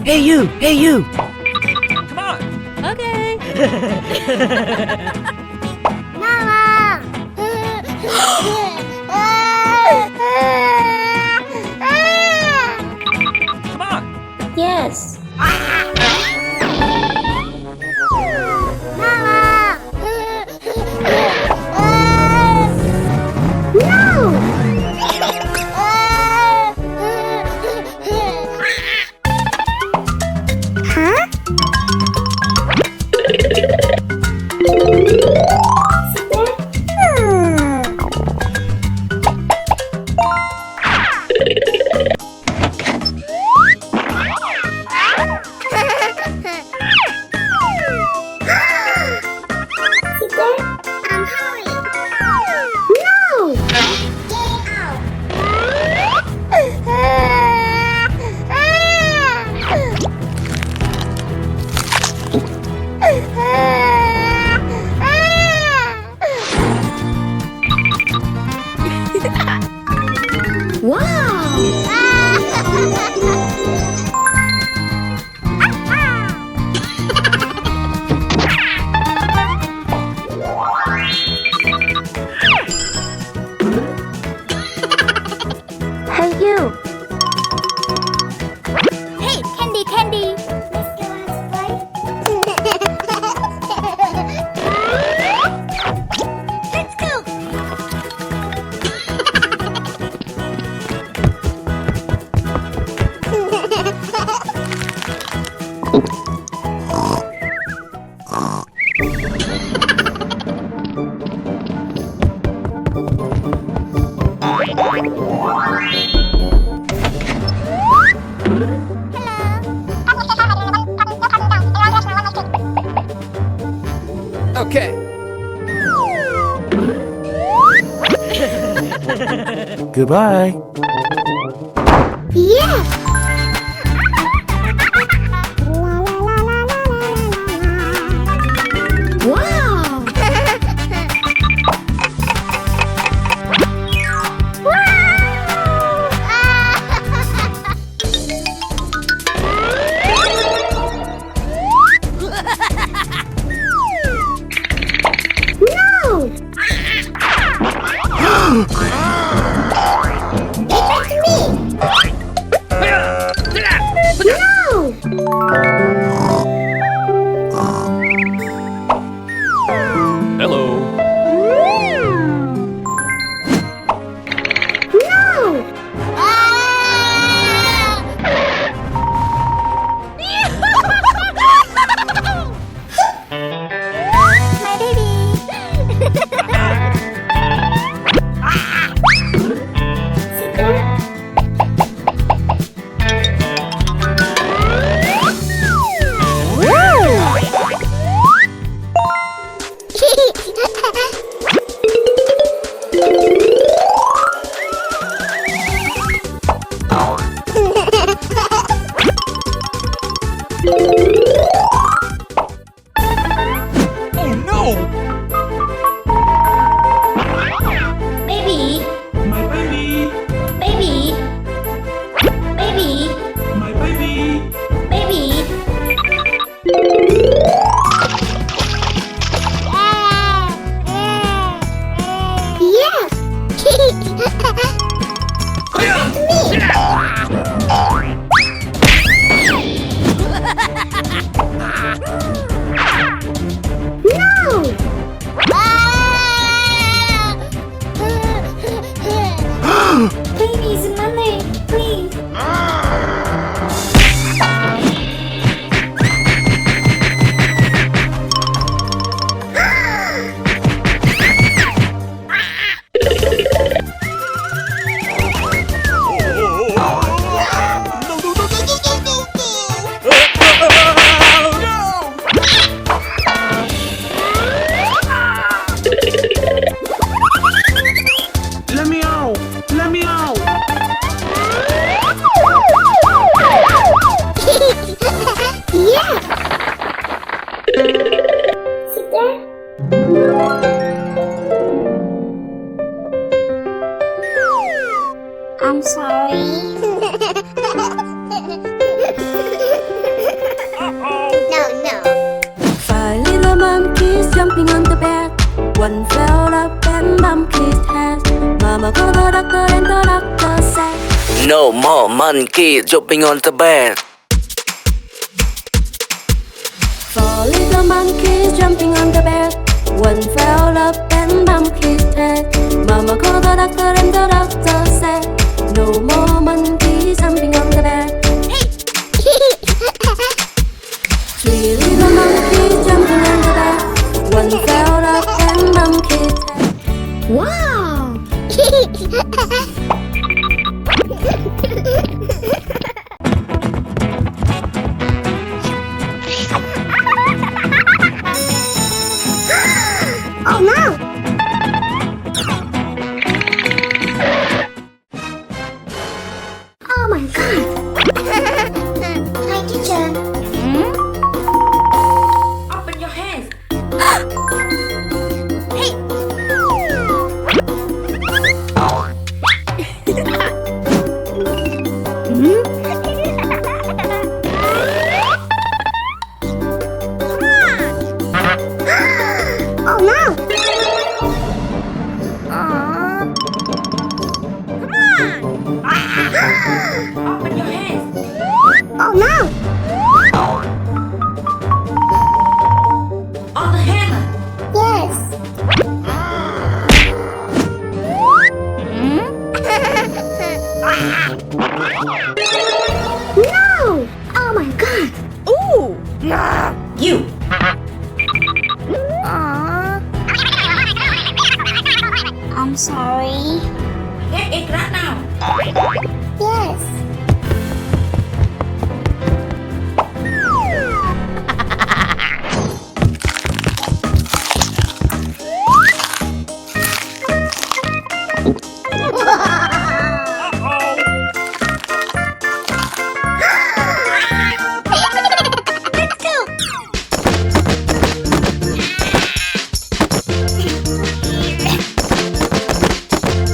Hey you! Hey you! Come on. Okay. Mama! Come on. Yes. Mama! No! Huh? I'm hurry. No! Get out. Hey you. Hey, candy, candy. Let's go and play. Let's go. Okay. Goodbye. Yeah. Wow. No! Get back to me! One fell up and bumped his head. Mama called the doctor and the doctor said, No more monkey jumping on the bed. Four little monkeys jumping on the bed. One fell up and bumped his head. Mama called the doctor and the doctor said, No more monkeys jumping on the bed. Three little monkeys jumping on the bed. One fell up and bumped his head. Wow! Oh no! Oh my god! Hi, teacher. Open your hands. Hey! Oh no! Open your hands. Oh no! On the hammer. Yes! No! Oh my god! Ooh! You. Aww. I'm sorry. Get it right now. Yes. Let's go.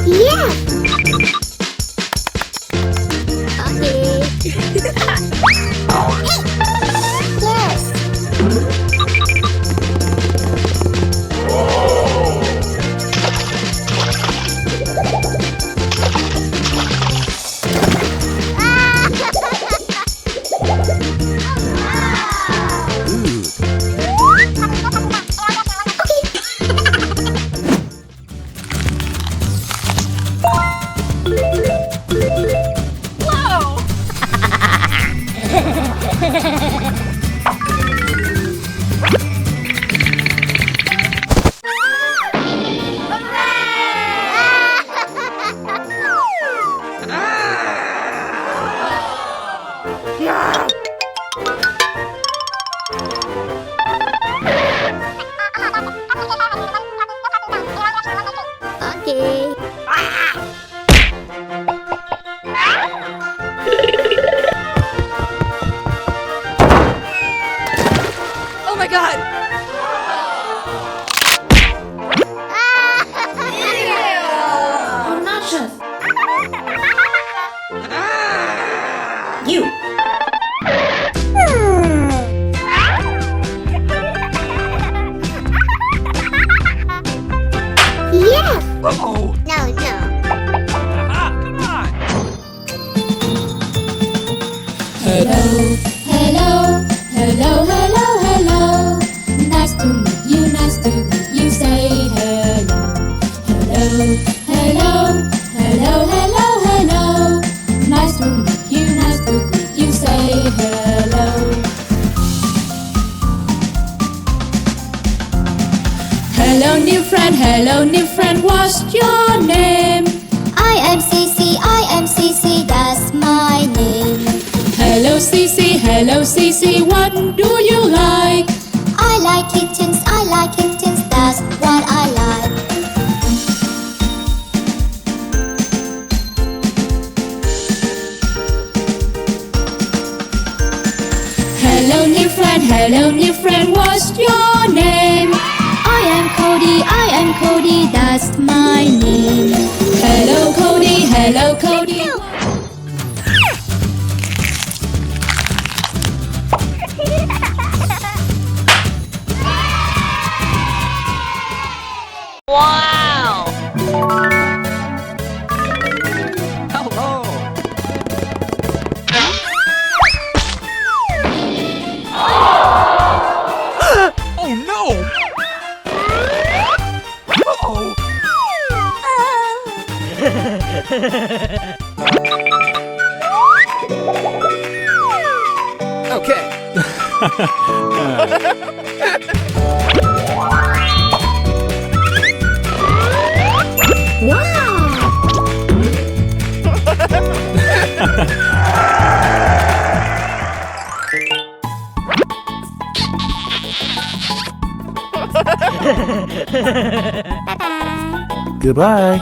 Yeah. Okay. Yes. Whoa! Okay. Oh my god! Obnoxious! You! Yes. Uh-oh. No, no. Aha, come on. Hello, hello, hello, hello, hello. Nice to meet you, nice to meet you. Say hello. Hello, hello, hello, hello, hello. Nice to meet you, nice to meet you. Say hello. Hello, new friend, what's your name? I am CC, that's my name. Hello, Cici, what do you like? I like kittens, that's what I like. Hello, new friend, what's your name? I am Cody, that's my name. Hello, Cody. Hello. Oh no! Uh-oh. Okay. Goodbye.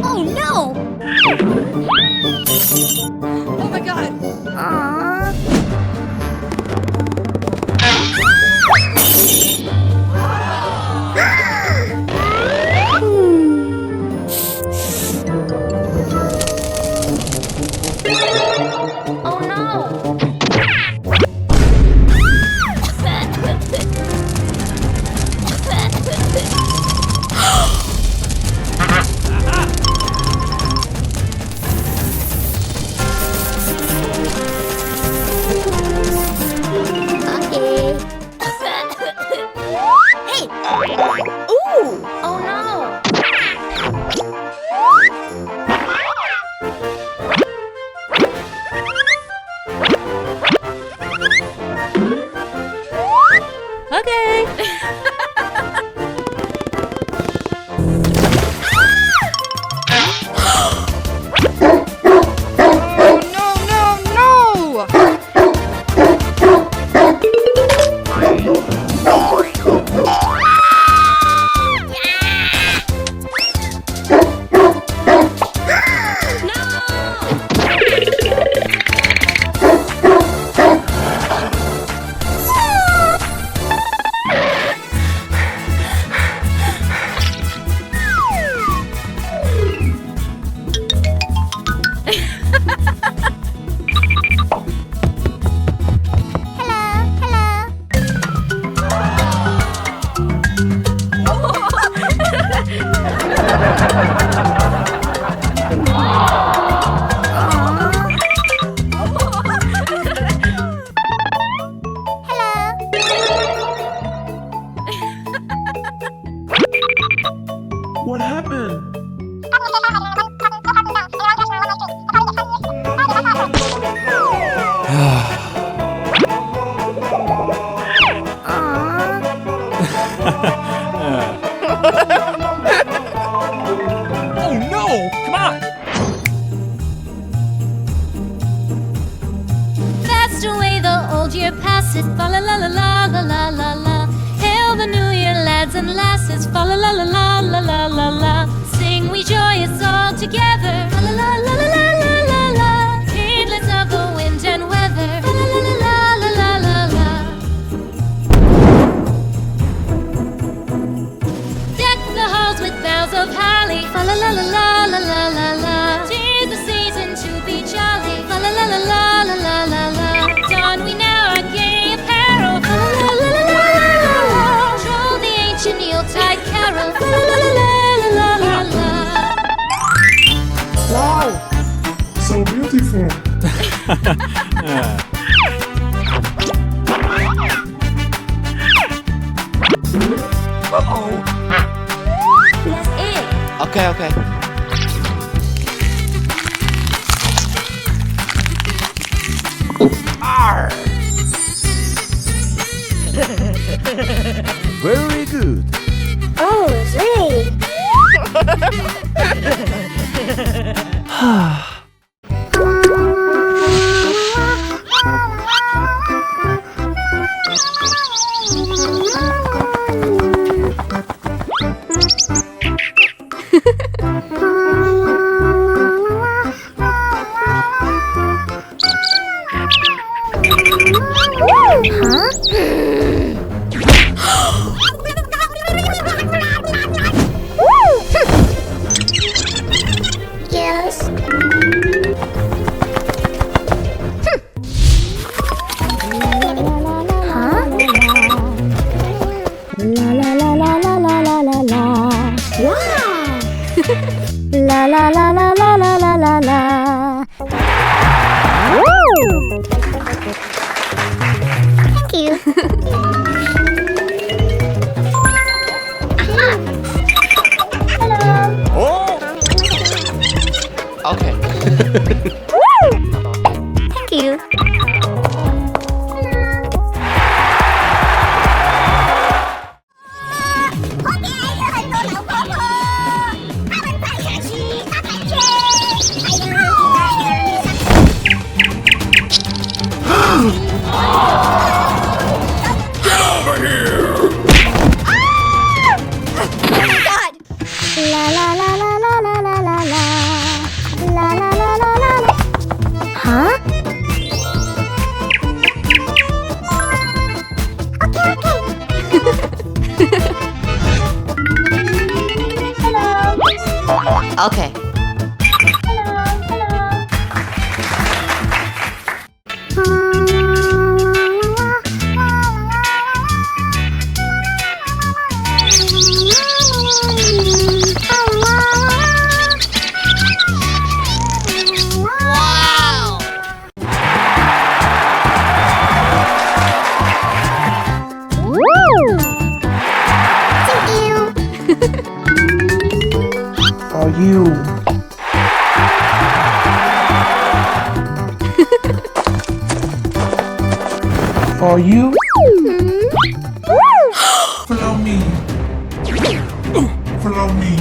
Oh no! Oh my god. Oh no! Okay. Hey! Ooh. Oh no! Okay. Oh, no, no, no! What happened? Oh no! Come on! That's the way the old year passes. Fa la la la la la la la la. Hail the new year, lads and lasses. Fa la la la la la la la la. Sing we joyous all together. Fa la la la la la la la la. Heedless of the wind and weather. Fa la la la la la la la la. Deck the halls with boughs of holly. Fa la la la la la la la la. 'Tis the season to be jolly. Fa la la la la la la la la. Don we now our gay apparel. Fa la la la la la la la. Troll the ancient Yuletide carol. Fa la la la la la la la. Wow! So beautiful. Uh-oh. That's it. Okay, okay. Arr! Very good. Oh, really? Thank you. La la la la la la la la la. La la la la la la. Huh? Okay. For you. For you. Follow me. Follow me.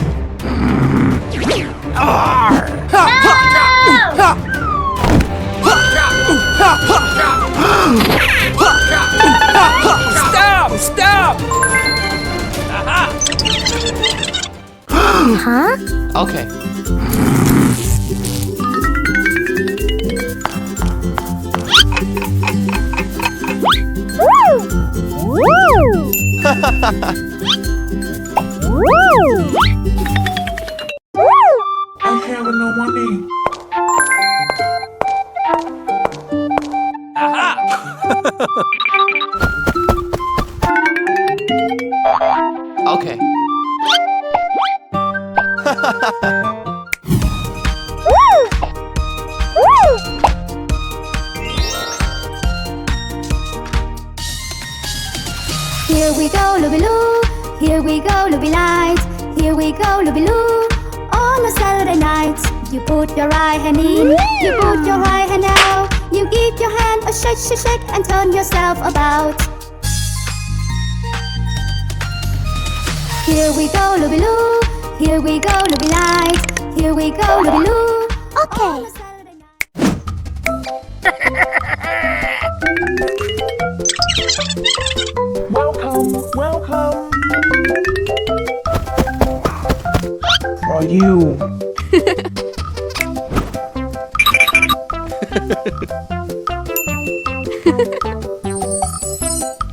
Stop! Stop! Okay. I have no money. Okay. Here we go, Looby-Loo. Here we go, Looby Light. Here we go, Looby-Loo. On a Saturday night, you put your right hand in, you put your right hand out. You give your hand a shake, shake, shake, and turn yourself about. Here we go, Looby-Loo. Here we go, Looby Light. Here we go, Looby-Loo. Okay. Welcome. For you.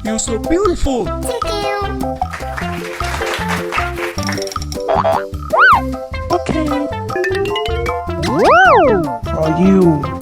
You're so beautiful. For you.